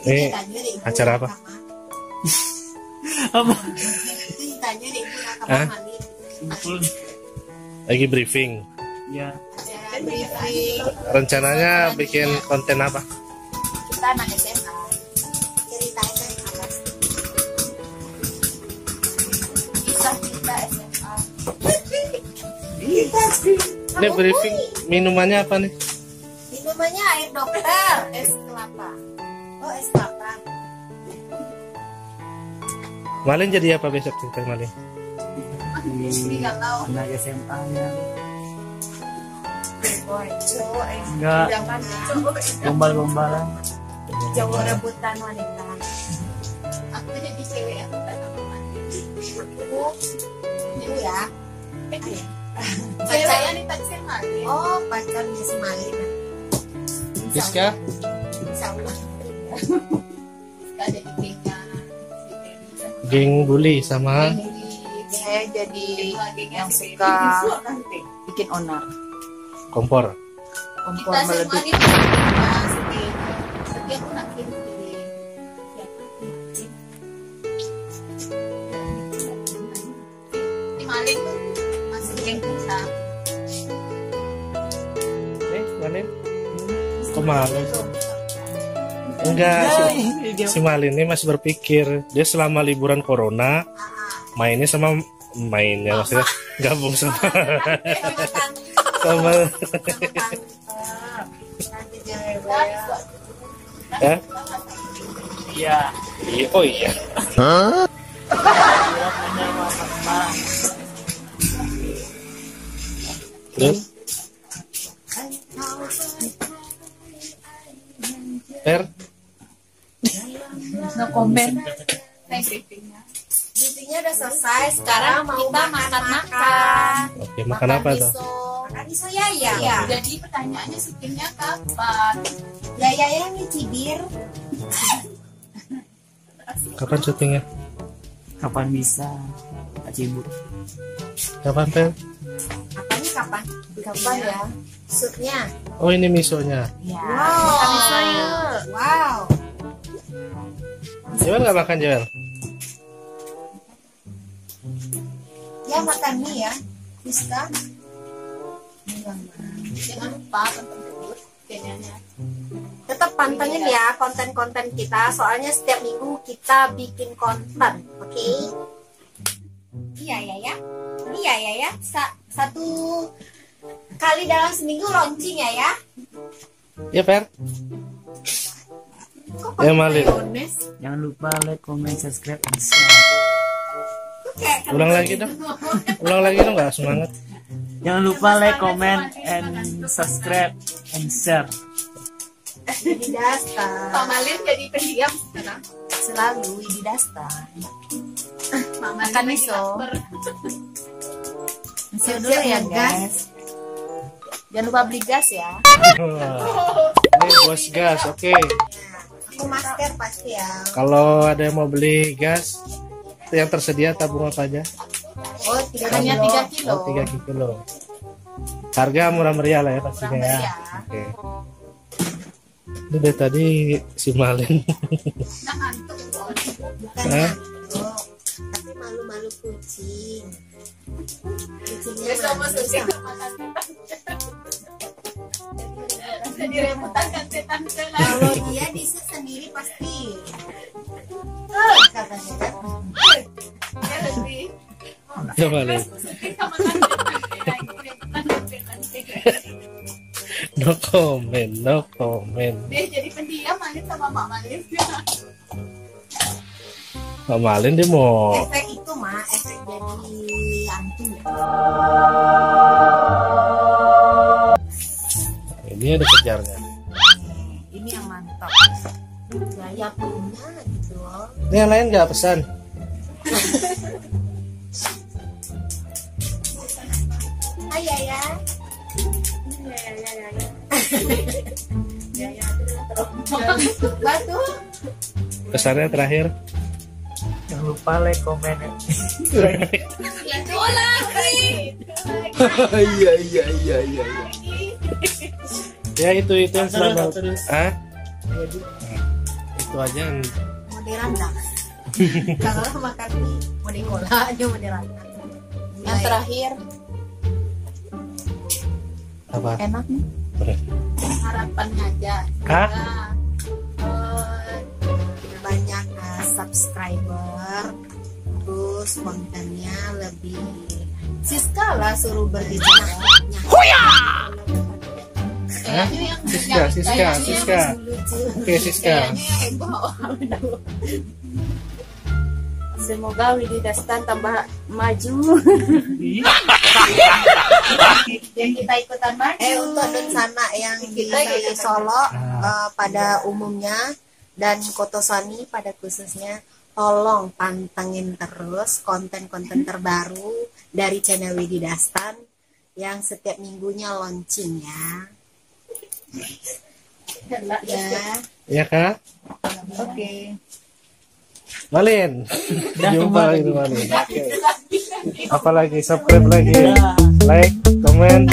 Ini acara apa? Apa? Hah? Lagi briefing. Ya. Briefing. Rencananya bikin konten apa? Kita anak SMA. Cerita SMA pasti. Kisah kita SMA. Ini briefing minumannya apa nih? Minumannya air dokter, es kelapa. Oh, es kelapa. Malin jadi apa besok cerita Malin? Nggak tahu. Anak SMA ya. Boy, cowok, Enggak. idaman cowok. Gombal-gombalan. Cowok rebutan wanita. Aku jadi cewek yang rebutan wanita. Aku ya. Pacarnya ditaksir Malin. Oh, pacarnya si Malin. Rizka? Insya Allah. Rizka jadi gengnya. Geng bully sama Saya jadi yang suka bikin onar. kompor. Kompor meledup. Malin tuh masih geng kita. Malin? Kok Malin? Enggak, si Malin ini masih berpikir dia selama liburan corona mainnya sama mainnya maksudnya gabung sama sama ya? Iya. Iya, oh iya. Terus? Per? No comment. Briefingnya udah selesai. Sekarang mau kita makan-makan. Oke, makan apa tuh? Makan iso ya. Jadi pertanyaannya syutingnya kapan? Ya yang dicibir. Kapan syutingnya? Kapan bisa? Acibur. Kapan Per? Apanya kapan? Kapan ya? Shootnya. Oh ini misonya. Ya. Wow. Joel nggak makan Joel? Ya makan mie ya. Rizka. Jangan lupa tonton terus channelnya. Tetap pantengin ya konten-konten kita. Soalnya setiap minggu kita bikin konten. Oke? Iya ya. Satu kali dalam seminggu launching ya. Ya Per? Ya Malin. Jangan lupa like, comment, subscribe, and share. Ulang lagi dong. Ulang lagi dong nggak semangat. Jangan lupa like, comment, and subscribe, and share. Widi Dasta. Pak Malin jadi pendiam sekarang. Selalu Widi Dasta. Makan miso. Miso dulu ya guys. Jangan lupa beli gas ya. Ini bos gas, oke. Aku masker pasti ya. Kalau ada yang mau beli gas, yang tersedia tabung apa aja? Oh, hanya 3 kilo. Oh, 3 kilo. Harga murah meriah lah ya pastinya ya. Oke. Ini dari tadi si Malin. Nah, ngantuk. Bukan ngantuk, tapi malu-malu kucing. Kucingnya sama kucing. Jadi rebutan kan setan. Kalau dia diset sendiri pasti. Katanya kan. Ya lebih. Ya Malin. No comment, no comment. Dia jadi pendiam Malin sama Mak Malin. Mak Malin dia mau. Efek itu mah, efek jadi hantu ya. Ini ada kejarnya. Ini yang mantap. Gaya punya gitu loh. Ini yang lain nggak pesan? Hai ya. Batu. Pesannya terakhir. Jangan lupa like, comment. Itu lah. Iya. Ya itu yang selalu. Ah? itu aja. Mau dirandang. Kalau makan mie mau diolah aja mau dirandang. Yang terakhir Apa? enak nih. Harapannya aja. Hah? Banyak subscriber, terus kontennya lebih. Siska lah suruh berbicara. Hah? Siska. Oke, Siska. Semoga Widi Dastan tambah maju. Yang kita ikutan maju. Untuk dan sana yang kita di Solo pada umumnya dan Kotosani pada khususnya, tolong pantengin terus konten-konten terbaru dari channel Widi Dastan yang setiap minggunya launching ya. Ya Kak? Oke. Malin. Jumpa lagi Malin. Oke. Apalagi subscribe lagi. Dah. Like, comment,